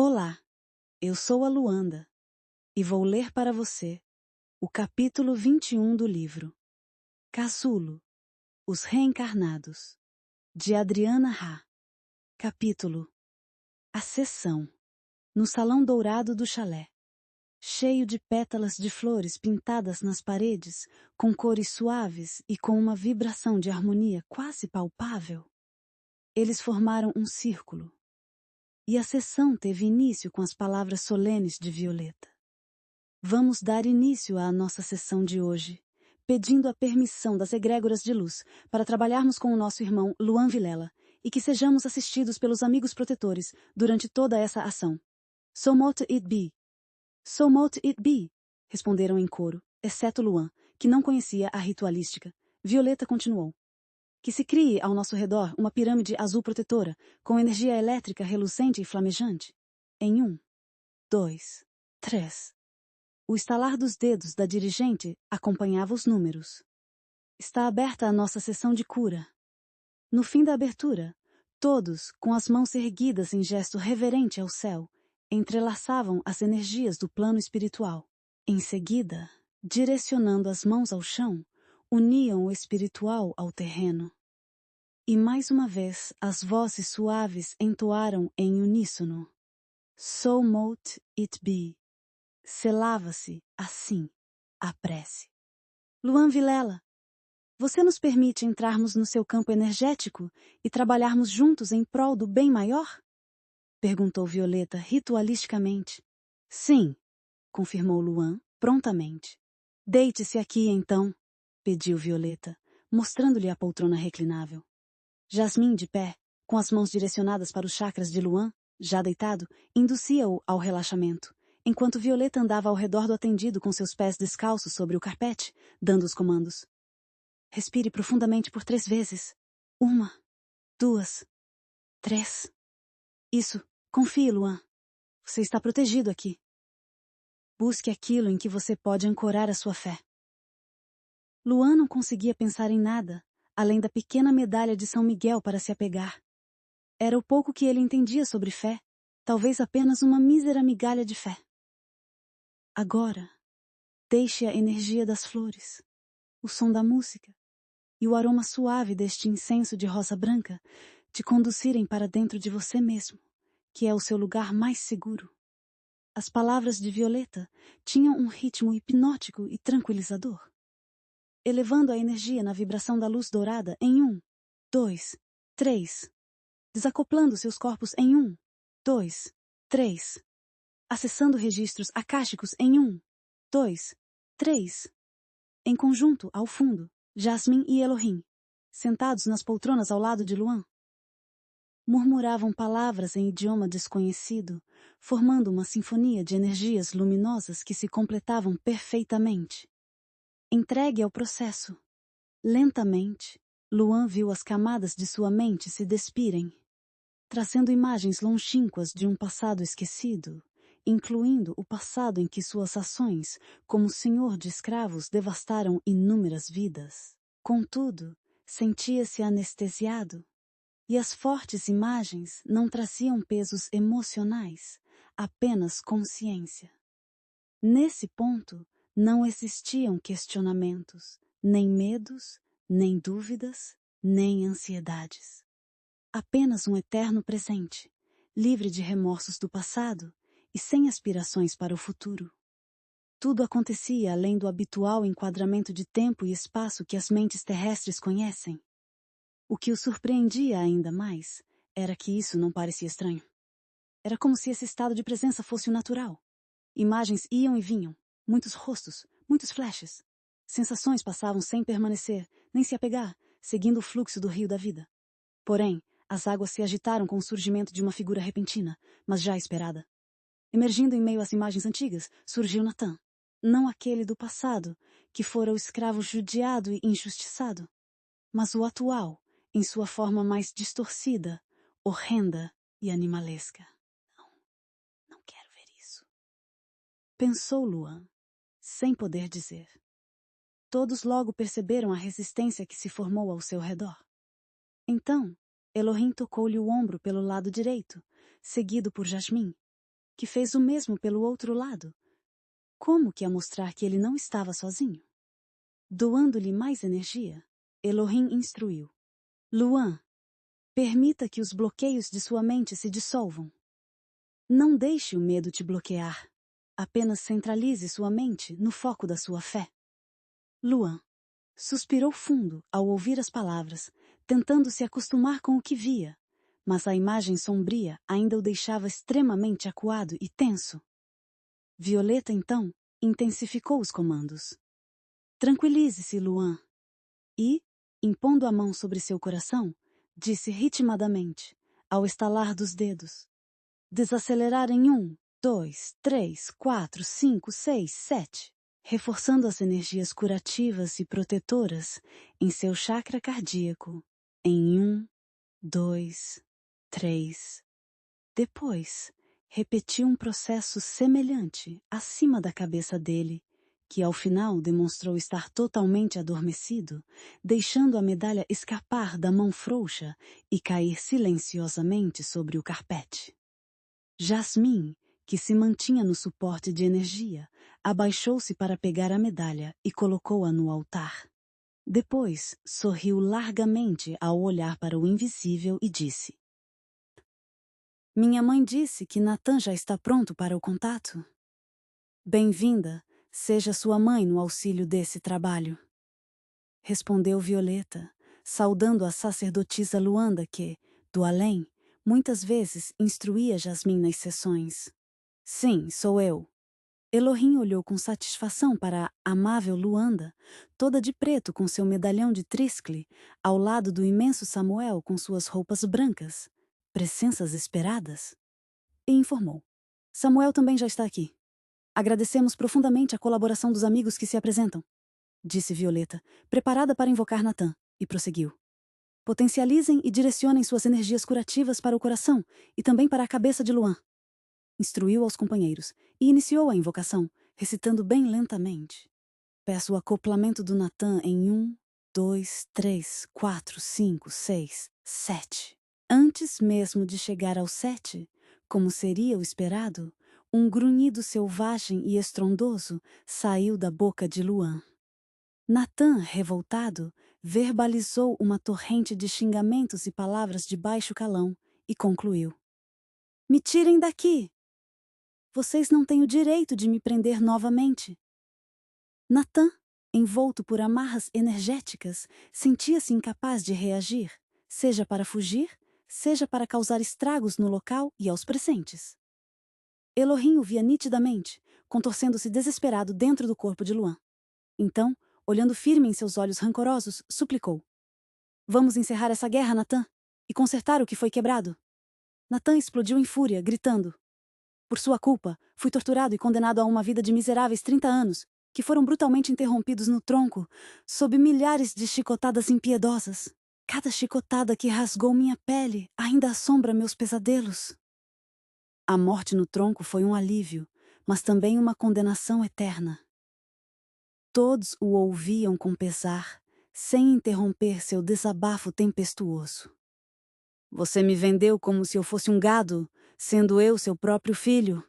Olá, eu sou a Luanda e vou ler para você o capítulo 21 do livro Casulo, Os Reencarnados, de Adriana Ha. Capítulo: A Sessão, no Salão Dourado do Chalé, cheio de pétalas de flores pintadas nas paredes, com cores suaves e com uma vibração de harmonia quase palpável. Eles formaram um círculo. E a sessão teve início com as palavras solenes de Violeta. Vamos dar início à nossa sessão de hoje, pedindo a permissão das egrégoras de luz para trabalharmos com o nosso irmão Luan Vilela e que sejamos assistidos pelos amigos protetores durante toda essa ação. So mote it be. So mote it be, responderam em coro, exceto Luan, que não conhecia a ritualística. Violeta continuou. Que se crie ao nosso redor uma pirâmide azul protetora, com energia elétrica relucente e flamejante. Em 1, 2, 3. O estalar dos dedos da dirigente acompanhava os números. Está aberta a nossa sessão de cura. No fim da abertura, todos, com as mãos erguidas em gesto reverente ao céu, entrelaçavam as energias do plano espiritual. Em seguida, direcionando as mãos ao chão, uniam o espiritual ao terreno. E mais uma vez as vozes suaves entoaram em uníssono. So mote it be. Selava-se, assim, a prece. Luan Vilela, você nos permite entrarmos no seu campo energético e trabalharmos juntos em prol do bem maior? Perguntou Violeta ritualisticamente. Sim, confirmou Luan, prontamente. Deite-se aqui, então, pediu Violeta, mostrando-lhe a poltrona reclinável. Jasmim, de pé, com as mãos direcionadas para os chakras de Luan, já deitado, inducia-o ao relaxamento, enquanto Violeta andava ao redor do atendido com seus pés descalços sobre o carpete, dando os comandos. Respire profundamente por 3 vezes. 1, 2, 3. Isso, confie, Luan. Você está protegido aqui. Busque aquilo em que você pode ancorar a sua fé. Luan não conseguia pensar em nada, além da pequena medalha de São Miguel para se apegar. Era o pouco que ele entendia sobre fé, talvez apenas uma mísera migalha de fé. Agora, deixe a energia das flores, o som da música e o aroma suave deste incenso de rosa branca te conduzirem para dentro de você mesmo, que é o seu lugar mais seguro. As palavras de Violeta tinham um ritmo hipnótico e tranquilizador, elevando a energia na vibração da luz dourada em 1, 2, 3, desacoplando seus corpos em 1, 2, 3, acessando registros akáshicos em 1, 2, 3. Em conjunto, ao fundo, Jasmine e Elohim, sentados nas poltronas ao lado de Luan. Murmuravam palavras em idioma desconhecido, formando uma sinfonia de energias luminosas que se completavam perfeitamente. Entregue ao processo. Lentamente, Luan viu as camadas de sua mente se despirem, trazendo imagens longínquas de um passado esquecido, incluindo o passado em que suas ações, como senhor de escravos, devastaram inúmeras vidas. Contudo, sentia-se anestesiado, e as fortes imagens não traziam pesos emocionais, apenas consciência. Nesse ponto, não existiam questionamentos, nem medos, nem dúvidas, nem ansiedades. Apenas um eterno presente, livre de remorsos do passado e sem aspirações para o futuro. Tudo acontecia além do habitual enquadramento de tempo e espaço que as mentes terrestres conhecem. O que o surpreendia ainda mais era que isso não parecia estranho. Era como se esse estado de presença fosse o natural. Imagens iam e vinham, muitos rostos, muitos flashes. Sensações passavam sem permanecer, nem se apegar, seguindo o fluxo do rio da vida. Porém, as águas se agitaram com o surgimento de uma figura repentina, mas já esperada. Emergindo em meio às imagens antigas, surgiu Natan. Não aquele do passado, que fora o escravo judiado e injustiçado, mas o atual, em sua forma mais distorcida, horrenda e animalesca. Não quero ver isso. Pensou Luan, sem poder dizer. Todos logo perceberam a resistência que se formou ao seu redor. Então, Elohim tocou-lhe o ombro pelo lado direito, seguido por Jasmim, que fez o mesmo pelo outro lado, como que a mostrar que ele não estava sozinho. Doando-lhe mais energia, Elohim instruiu: Luan, permita que os bloqueios de sua mente se dissolvam. Não deixe o medo te bloquear. Apenas centralize sua mente no foco da sua fé. Luan suspirou fundo ao ouvir as palavras, tentando se acostumar com o que via, mas a imagem sombria ainda o deixava extremamente acuado e tenso. Violeta, então, intensificou os comandos. Tranquilize-se, Luan. E, impondo a mão sobre seu coração, disse ritmadamente, ao estalar dos dedos: desacelerar em 1, 2, 3, 4, 5, 6, 7, reforçando as energias curativas e protetoras em seu chakra cardíaco em 1, 2, 3. Depois, repetiu um processo semelhante acima da cabeça dele, que ao final demonstrou estar totalmente adormecido, deixando a medalha escapar da mão frouxa e cair silenciosamente sobre o carpete. Jasmine, que se mantinha no suporte de energia, abaixou-se para pegar a medalha e colocou-a no altar. Depois, sorriu largamente ao olhar para o invisível e disse: minha mãe disse que Natan já está pronto para o contato. Bem-vinda, seja sua mãe no auxílio desse trabalho. Respondeu Violeta, saudando a sacerdotisa Luanda que, do além, muitas vezes instruía Jasmine nas sessões. Sim, sou eu. Elohim olhou com satisfação para a amável Luanda, toda de preto com seu medalhão de triscle, ao lado do imenso Samuel com suas roupas brancas, presenças esperadas, e informou: Samuel também já está aqui. Agradecemos profundamente a colaboração dos amigos que se apresentam, disse Violeta, preparada para invocar Natan, e prosseguiu: potencializem e direcionem suas energias curativas para o coração e também para a cabeça de Luan. Instruiu aos companheiros e iniciou a invocação, recitando bem lentamente: peço o acoplamento do Natan em 1, 2, 3, 4, 5, 6, 7. Antes mesmo de chegar ao 7, como seria o esperado, um grunhido selvagem e estrondoso saiu da boca de Luan. Natan, revoltado, verbalizou uma torrente de xingamentos e palavras de baixo calão e concluiu: me tirem daqui! Vocês não têm o direito de me prender novamente. Natan, envolto por amarras energéticas, sentia-se incapaz de reagir, seja para fugir, seja para causar estragos no local e aos presentes. Elohim o via nitidamente, contorcendo-se desesperado dentro do corpo de Luan. Então, olhando firme em seus olhos rancorosos, suplicou: vamos encerrar essa guerra, Natan, e consertar o que foi quebrado. Natan explodiu em fúria, gritando: por sua culpa, fui torturado e condenado a uma vida de miseráveis 30 anos, que foram brutalmente interrompidos no tronco, sob milhares de chicotadas impiedosas. Cada chicotada que rasgou minha pele ainda assombra meus pesadelos. A morte no tronco foi um alívio, mas também uma condenação eterna. Todos o ouviam com pesar, sem interromper seu desabafo tempestuoso. Você me vendeu como se eu fosse um gado, sendo eu seu próprio filho.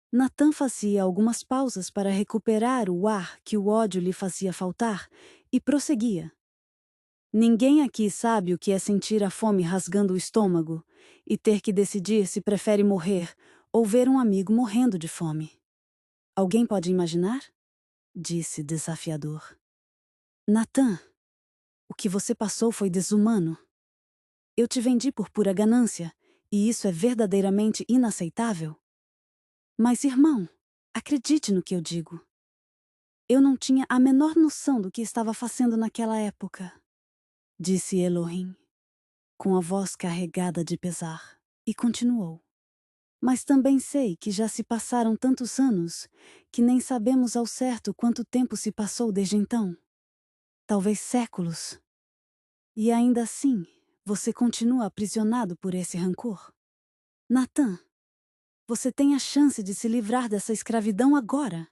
Natan fazia algumas pausas para recuperar o ar que o ódio lhe fazia faltar e prosseguia. Ninguém aqui sabe o que é sentir a fome rasgando o estômago e ter que decidir se prefere morrer ou ver um amigo morrendo de fome. Alguém pode imaginar? Disse desafiador. Natan, o que você passou foi desumano. Eu te vendi por pura ganância, e isso é verdadeiramente inaceitável. Mas, irmão, acredite no que eu digo. Eu não tinha a menor noção do que estava fazendo naquela época, disse Elohim, com a voz carregada de pesar, e continuou. Mas também sei que já se passaram tantos anos que nem sabemos ao certo quanto tempo se passou desde então. Talvez séculos. E ainda assim, você continua aprisionado por esse rancor. Natan, você tem a chance de se livrar dessa escravidão agora.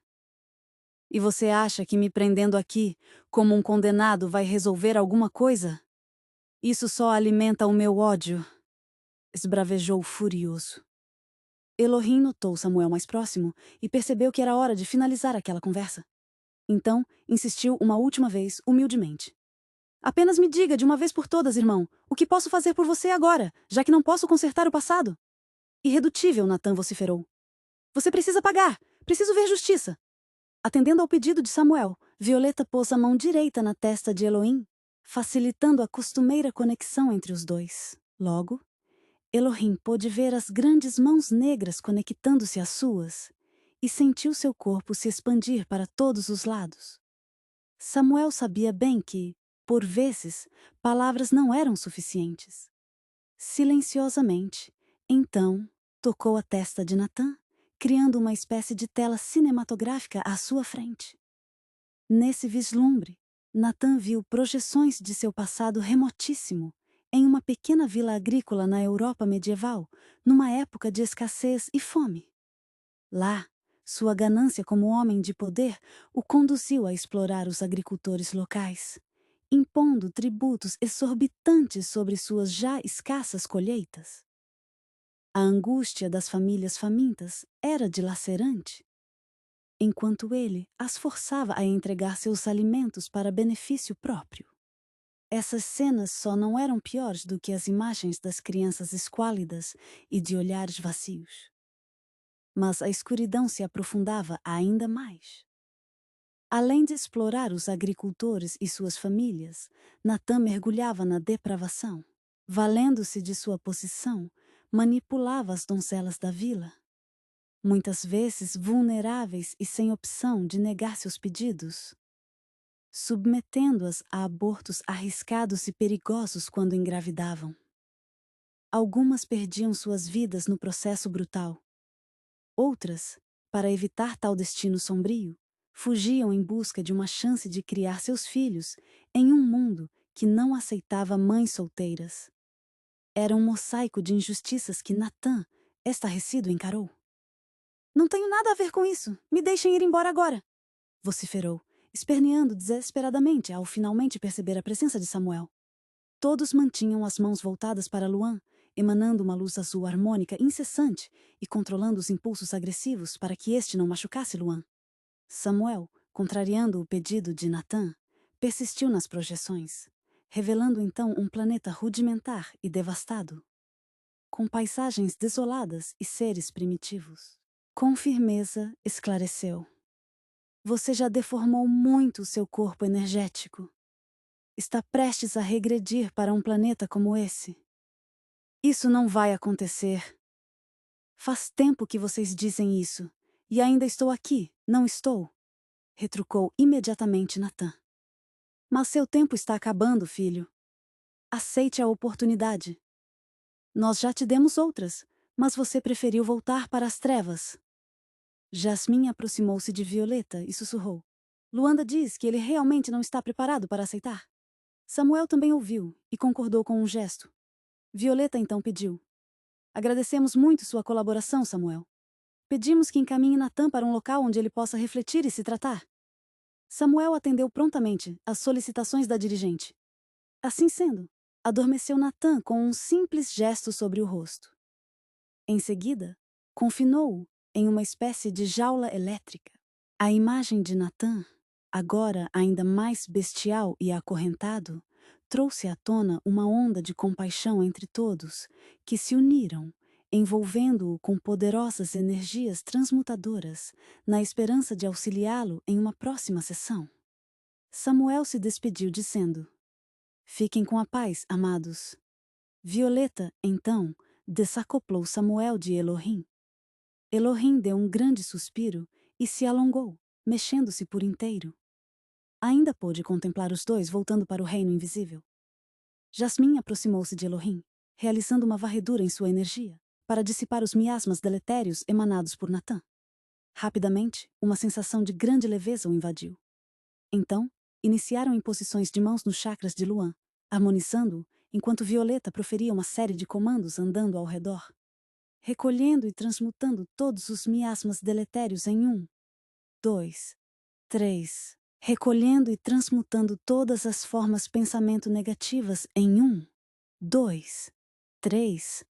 E você acha que me prendendo aqui, como um condenado, vai resolver alguma coisa? Isso só alimenta o meu ódio, esbravejou furioso. Elohim notou Samuel mais próximo e percebeu que era hora de finalizar aquela conversa. Então, insistiu uma última vez, humildemente. Apenas me diga de uma vez por todas, irmão, o que posso fazer por você agora, já que não posso consertar o passado? Irredutível, Natan vociferou. Você precisa pagar! Preciso ver justiça! Atendendo ao pedido de Samuel, Violeta pôs a mão direita na testa de Elohim, facilitando a costumeira conexão entre os dois. Logo, Elohim pôde ver as grandes mãos negras conectando-se às suas e sentiu seu corpo se expandir para todos os lados. Samuel sabia bem que, por vezes, palavras não eram suficientes. Silenciosamente, então, tocou a testa de Natan, criando uma espécie de tela cinematográfica à sua frente. Nesse vislumbre, Natan viu projeções de seu passado remotíssimo, em uma pequena vila agrícola na Europa medieval, numa época de escassez e fome. Lá, sua ganância como homem de poder o conduziu a explorar os agricultores locais, impondo tributos exorbitantes sobre suas já escassas colheitas. A angústia das famílias famintas era dilacerante, enquanto ele as forçava a entregar seus alimentos para benefício próprio. Essas cenas só não eram piores do que as imagens das crianças esquálidas e de olhares vazios. Mas a escuridão se aprofundava ainda mais. Além de explorar os agricultores e suas famílias, Natan mergulhava na depravação. Valendo-se de sua posição, manipulava as donzelas da vila. Muitas vezes vulneráveis e sem opção de negar seus pedidos, submetendo-as a abortos arriscados e perigosos quando engravidavam. Algumas perdiam suas vidas no processo brutal. Outras, para evitar tal destino sombrio, fugiam em busca de uma chance de criar seus filhos em um mundo que não aceitava mães solteiras. Era um mosaico de injustiças que Natan, estarrecido, encarou. Não tenho nada a ver com isso. Me deixem ir embora agora, vociferou, esperneando desesperadamente ao finalmente perceber a presença de Samuel. Todos mantinham as mãos voltadas para Luan, emanando uma luz azul harmônica incessante e controlando os impulsos agressivos para que este não machucasse Luan. Samuel, contrariando o pedido de Natan, persistiu nas projeções, revelando então um planeta rudimentar e devastado, com paisagens desoladas e seres primitivos. Com firmeza, esclareceu. Você já deformou muito o seu corpo energético. Está prestes a regredir para um planeta como esse. Isso não vai acontecer. Faz tempo que vocês dizem isso, e ainda estou aqui, não estou? Retrucou imediatamente Natan. Mas seu tempo está acabando, filho. Aceite a oportunidade. Nós já te demos outras, mas você preferiu voltar para as trevas. Jasmine aproximou-se de Violeta e sussurrou. Luanda diz que ele realmente não está preparado para aceitar. Samuel também ouviu e concordou com um gesto. Violeta então pediu. Agradecemos muito sua colaboração, Samuel. Pedimos que encaminhe Natan para um local onde ele possa refletir e se tratar. Samuel atendeu prontamente às solicitações da dirigente. Assim sendo, adormeceu Natan com um simples gesto sobre o rosto. Em seguida, confinou-o em uma espécie de jaula elétrica. A imagem de Natan, agora ainda mais bestial e acorrentado, trouxe à tona uma onda de compaixão entre todos, que se uniram, envolvendo-o com poderosas energias transmutadoras, na esperança de auxiliá-lo em uma próxima sessão. Samuel se despediu dizendo: Fiquem com a paz, amados. Violeta, então, desacoplou Samuel de Elohim. Elohim deu um grande suspiro e se alongou, mexendo-se por inteiro. Ainda pôde contemplar os dois voltando para o reino invisível. Jasmine aproximou-se de Elohim, realizando uma varredura em sua energia, para dissipar os miasmas deletérios emanados por Natan. Rapidamente, uma sensação de grande leveza o invadiu. Então, iniciaram imposições de mãos nos chakras de Luan, harmonizando-o, enquanto Violeta proferia uma série de comandos andando ao redor, recolhendo e transmutando todos os miasmas deletérios em 1, 2, 3, recolhendo e transmutando todas as formas pensamento negativas em 1, 2, 3,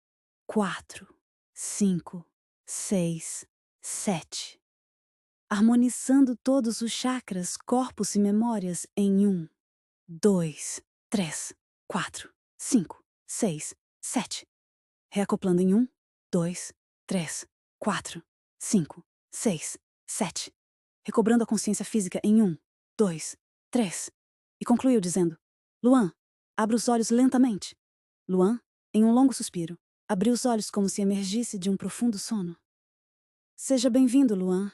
4, 5, 6, 7. Harmonizando todos os chakras, corpos e memórias em 1, 2, 3, 4, 5, 6, 7. Reacoplando em 1, 2, 3, 4, 5, 6, 7. Recobrando a consciência física em 1, 2, 3. E concluiu dizendo: Luan, abra os olhos lentamente. Luan, em um longo suspiro, abriu os olhos como se emergisse de um profundo sono. Seja bem-vindo, Luan.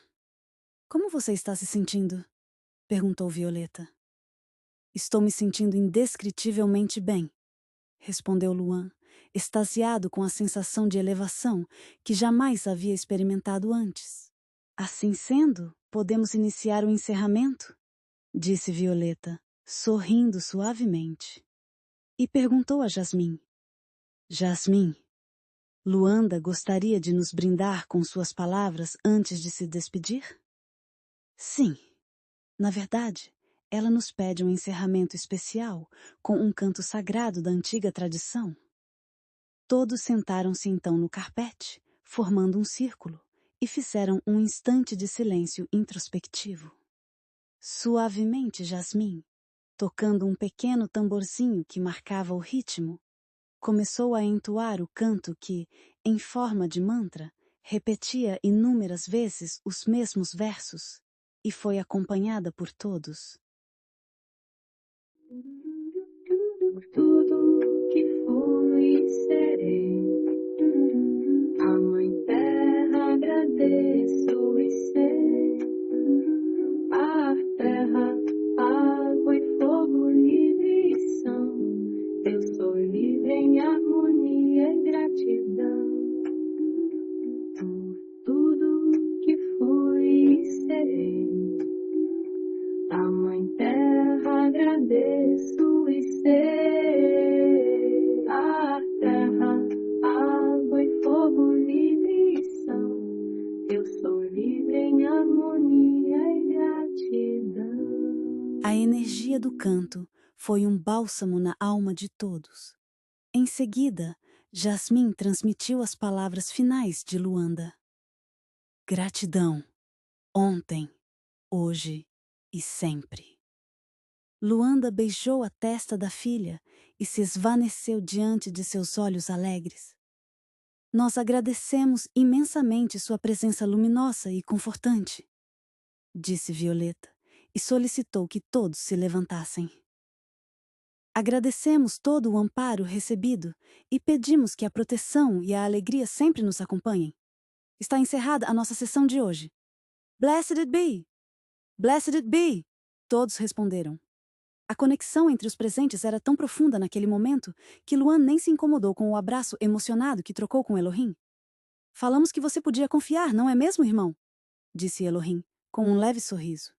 Como você está se sentindo? Perguntou Violeta. Estou me sentindo indescritivelmente bem, respondeu Luan, extasiado com a sensação de elevação que jamais havia experimentado antes. Assim sendo, podemos iniciar o encerramento? Disse Violeta, sorrindo suavemente. E perguntou a Jasmim. Jasmim, Luanda gostaria de nos brindar com suas palavras antes de se despedir? Sim. Na verdade, ela nos pede um encerramento especial com um canto sagrado da antiga tradição. Todos sentaram-se então no carpete, formando um círculo, e fizeram um instante de silêncio introspectivo. Suavemente, Jasmim, tocando um pequeno tamborzinho que marcava o ritmo, começou a entoar o canto que, em forma de mantra, repetia inúmeras vezes os mesmos versos, e foi acompanhada por todos. Tudo que fui e serei, a Mãe Terra agradeço e sei, a terra, água e fogo livre são, eu sou livre em harmonia e gratidão, por tudo que fui e serei. A Mãe Terra agradeço e sei, a terra, água e fogo livre são, eu sou livre em harmonia e gratidão. A energia do canto foi um bálsamo na alma de todos. Em seguida, Jasmim transmitiu as palavras finais de Luanda. Gratidão, ontem, hoje e sempre. Luanda beijou a testa da filha e se esvaneceu diante de seus olhos alegres. Nós agradecemos imensamente sua presença luminosa e confortante, disse Violeta, e solicitou que todos se levantassem. Agradecemos todo o amparo recebido e pedimos que a proteção e a alegria sempre nos acompanhem. Está encerrada a nossa sessão de hoje. Blessed it be! Blessed it be! Todos responderam. A conexão entre os presentes era tão profunda naquele momento que Luan nem se incomodou com o abraço emocionado que trocou com Elohim. Falamos que você podia confiar, não é mesmo, irmão? Disse Elohim, com um leve sorriso.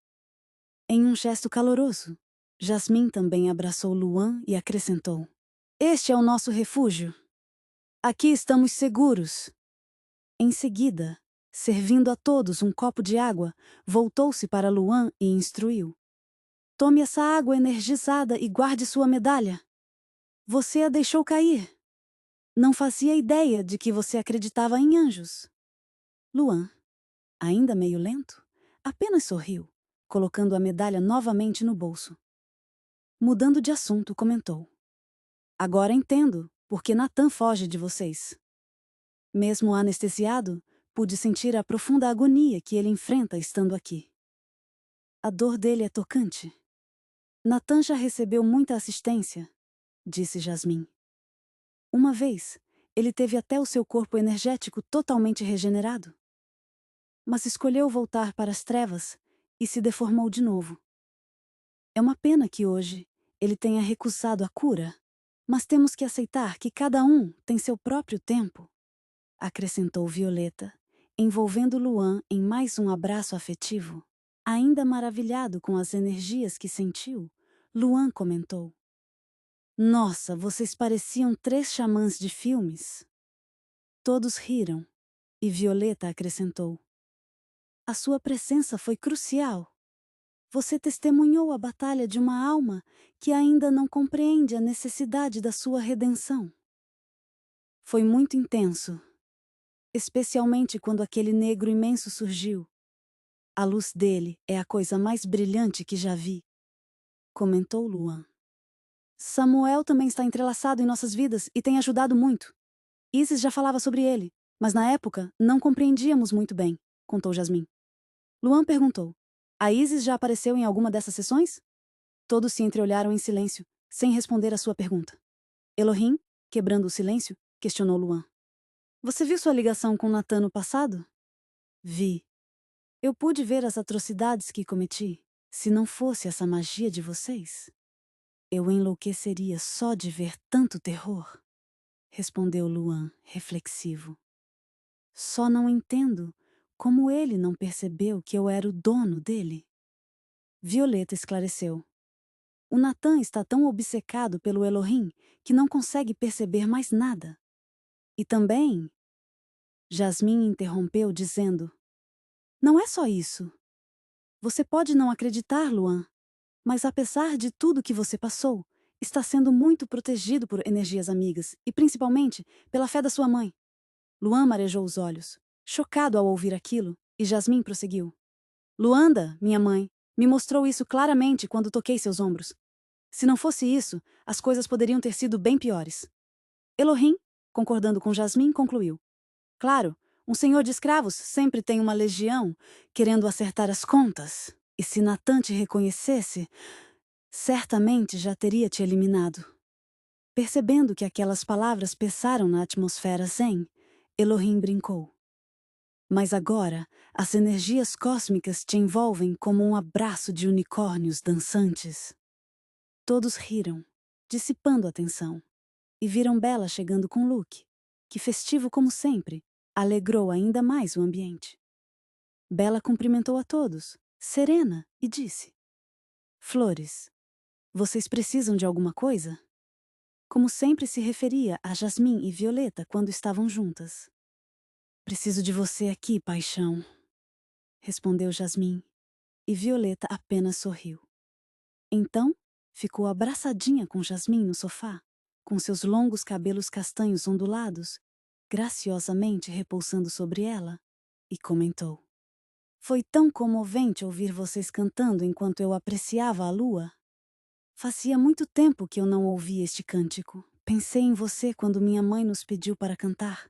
Em um gesto caloroso, Jasmim também abraçou Luan e acrescentou: Este é o nosso refúgio. Aqui estamos seguros. Em seguida, servindo a todos um copo de água, voltou-se para Luan e instruiu: Tome essa água energizada e guarde sua medalha. Você a deixou cair. Não fazia ideia de que você acreditava em anjos. Luan, ainda meio lento, apenas sorriu, colocando a medalha novamente no bolso. Mudando de assunto, comentou: Agora entendo por que Natan foge de vocês. Mesmo anestesiado, pude sentir a profunda agonia que ele enfrenta estando aqui. A dor dele é tocante. Natan já recebeu muita assistência, disse Jasmim. Uma vez, ele teve até o seu corpo energético totalmente regenerado. Mas escolheu voltar para as trevas e se deformou de novo. É uma pena que hoje ele tenha recusado a cura, mas temos que aceitar que cada um tem seu próprio tempo, acrescentou Violeta, envolvendo Luan em mais um abraço afetivo. Ainda maravilhado com as energias que sentiu, Luan comentou: Nossa, vocês pareciam 3 xamãs de filmes. Todos riram, e Violeta acrescentou: A sua presença foi crucial. Você testemunhou a batalha de uma alma que ainda não compreende a necessidade da sua redenção. Foi muito intenso. especialmente quando aquele negro imenso surgiu. A luz dele é a coisa mais brilhante que já vi, comentou Luan. Samuel também está entrelaçado em nossas vidas e tem ajudado muito. Isis já falava sobre ele, mas na época não compreendíamos muito bem, contou Jasmine. Luan perguntou: a Isis já apareceu em alguma dessas sessões? Todos se entreolharam em silêncio, sem responder à sua pergunta. Elohim, quebrando o silêncio, questionou Luan. Você viu sua ligação com Natan no passado? Vi. Eu pude ver as atrocidades que cometi. Se não fosse essa magia de vocês, eu enlouqueceria só de ver tanto terror, respondeu Luan, reflexivo. Só não entendo como ele não percebeu que eu era o dono dele. Violeta esclareceu. O Natan está tão obcecado pelo Elohim que não consegue perceber mais nada. E também... Jasmine interrompeu dizendo: não é só isso. Você pode não acreditar, Luan, mas apesar de tudo que você passou, está sendo muito protegido por energias amigas e principalmente pela fé da sua mãe. Luan marejou os olhos, chocado ao ouvir aquilo, e Jasmine prosseguiu. Luanda, minha mãe, me mostrou isso claramente quando toquei seus ombros. Se não fosse isso, as coisas poderiam ter sido bem piores. Elohim, concordando com Jasmine, concluiu. Claro, um senhor de escravos sempre tem uma legião querendo acertar as contas. E se Natan te reconhecesse, certamente já teria te eliminado. Percebendo que aquelas palavras pesaram na atmosfera zen, Elohim brincou. Mas agora, as energias cósmicas te envolvem como um abraço de unicórnios dançantes. Todos riram, dissipando a tensão, e viram Bella chegando com Luke, que, festivo como sempre, alegrou ainda mais o ambiente. Bella cumprimentou a todos, serena, e disse: Flores, vocês precisam de alguma coisa? Como sempre se referia a Jasmine e Violeta quando estavam juntas. Preciso de você aqui, paixão, respondeu Jasmine, e Violeta apenas sorriu. Então, ficou abraçadinha com Jasmine no sofá, com seus longos cabelos castanhos ondulados, graciosamente repousando sobre ela, e comentou. Foi tão comovente ouvir vocês cantando enquanto eu apreciava a lua. Fazia muito tempo que eu não ouvia este cântico. Pensei em você quando minha mãe nos pediu para cantar.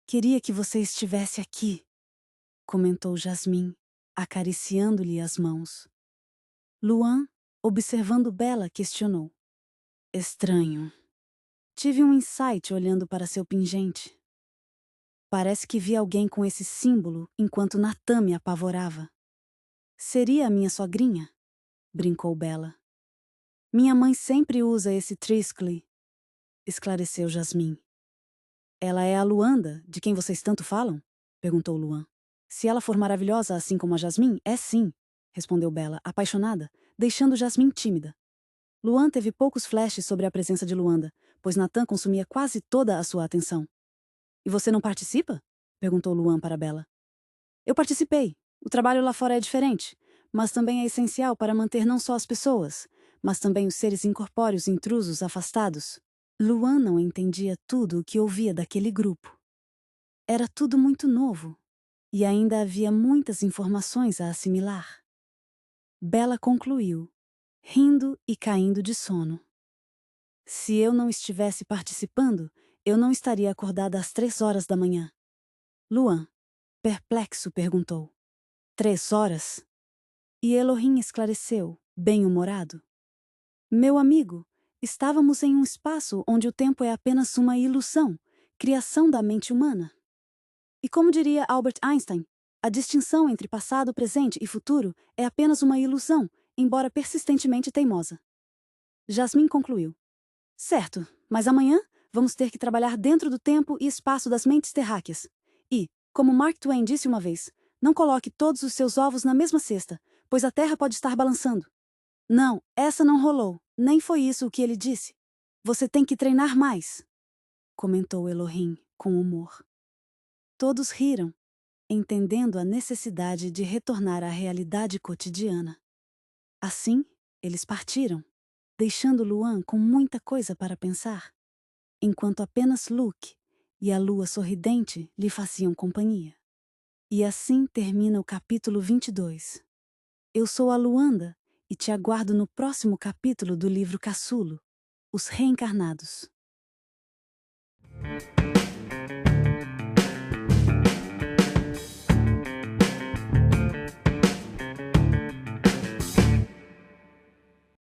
Queria que você estivesse aqui, comentou Jasmine, acariciando-lhe as mãos. Luan, observando Bella, questionou. Estranho. Tive um insight olhando para seu pingente. Parece que vi alguém com esse símbolo enquanto Natan me apavorava. Seria a minha sogrinha? Brincou Bella. Minha mãe sempre usa esse triscle, esclareceu Jasmine. Ela é a Luanda, de quem vocês tanto falam? Perguntou Luan. Se ela for maravilhosa assim como a Jasmine, é sim, respondeu Bella, apaixonada, deixando Jasmine tímida. Luan teve poucos flashes sobre a presença de Luanda, pois Natan consumia quase toda a sua atenção. E você não participa? Perguntou Luan para Bella. Eu participei. O trabalho lá fora é diferente, mas também é essencial para manter não só as pessoas, mas também os seres incorpóreos intrusos afastados. Luan não entendia tudo o que ouvia daquele grupo. Era tudo muito novo, e ainda havia muitas informações a assimilar. Bella concluiu, rindo e caindo de sono. Se eu não estivesse participando, eu não estaria acordada às 3 horas da manhã. Luan, perplexo, perguntou. 3 horas? E Elohim esclareceu, bem-humorado. Meu amigo, estávamos em um espaço onde o tempo é apenas uma ilusão, criação da mente humana. E como diria Albert Einstein, a distinção entre passado, presente e futuro é apenas uma ilusão, embora persistentemente teimosa. Jasmine concluiu. Certo, mas amanhã vamos ter que trabalhar dentro do tempo e espaço das mentes terráqueas. E, como Mark Twain disse uma vez, não coloque todos os seus ovos na mesma cesta, pois a terra pode estar balançando. Não, essa não rolou. Nem foi isso o que ele disse. Você tem que treinar mais, comentou Elohim com humor. Todos riram, entendendo a necessidade de retornar à realidade cotidiana. Assim, eles partiram, deixando Luan com muita coisa para pensar, enquanto apenas Luke e a lua sorridente lhe faziam companhia. E assim termina o capítulo 22. Eu sou a Luanda e te aguardo no próximo capítulo do livro Caçulo, Os Reencarnados.